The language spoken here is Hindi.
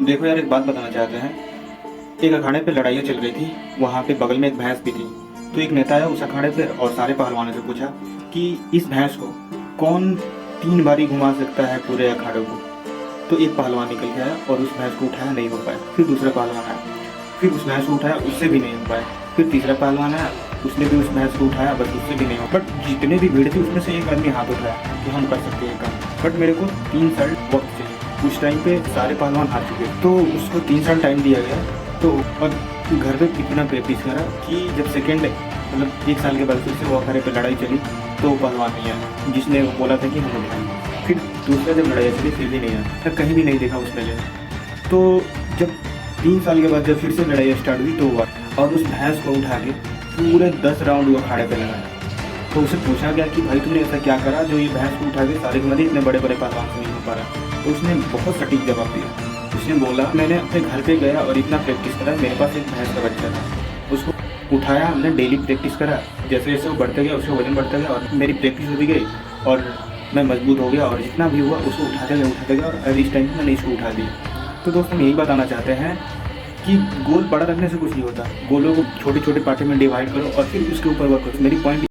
देखो यार, एक बात बताना चाहते हैं। एक अखाड़े पे लड़ाइयाँ चल रही थी, वहाँ पे बगल में एक भैंस भी थी। तो एक नेता आया उस अखाड़े पे और सारे पहलवानों से पूछा कि इस भैंस को कौन 3 बारी घुमा सकता है पूरे अखाड़े को। तो एक पहलवान निकल के आया और उस भैंस को उठाया, नहीं हो पाया। फिर दूसरा पहलवान आया, फिर उस भैंस को उठाया, उससे भी नहीं हो पाया। फिर तीसरा पहलवान आया, उसने भी उस भैंस को उठाया, बस उससे भी नहीं हो। बट जितने भी भीड़ थी उसमें से एक आदमी हाथ उठाया कि हम कर सकते हैं काम, बट मेरे को 3 साल वक्त चाहिए। उस टाइम पे सारे पहलवान हार चुके, तो उसको 3 साल टाइम दिया गया। तो और घर पे इतना प्रैक्टिस करा कि जब सेकेंड मतलब 1 साल के बाद फिर से वो अखाड़े पे लड़ाई चली तो वो पहलवान नहीं आया जिसने बोला था कि हम उठाएंगे। फिर दूसरा जब लड़ाई चली फिर भी नहीं आया, मैं कहीं भी नहीं देखा उसने जो। तो जब 3 साल के बाद जब फिर से लड़ाई स्टार्ट हुई तो हुआ, और उस भैंस को उठा के पूरे 10 राउंड वो अखाड़े पे लगाया। तो उसे पूछा गया कि भाई तुमने ऐसा क्या करा जो ये भैंस को उठा के सारे के मारे इतने बड़े बड़े पहलवान से नहीं हो पा रहा। तो उसने बहुत सटीक जवाब दिया। उसने बोला मैंने अपने घर पे गया और इतना प्रैक्टिस करा, मेरे पास एक भैंस का बच्चा था, उसको उठाया, हमने डेली प्रैक्टिस करा। जैसे जैसे वो बढ़ता गया उसका वजन बढ़ता गया और मेरी प्रैक्टिस होती गई और मैं मजबूत हो गया, और जितना भी हुआ उसको उठाते गया और इस टाइम मैंने इसको उठा दिया। तो दोस्तों यही बताना चाहते हैं कि गोल बड़ा रखने से कुछ नहीं होता, गोलों को छोटे छोटे पार्ट में डिवाइड करो और फिर उसके ऊपर वर्क करो। मेरी पॉइंट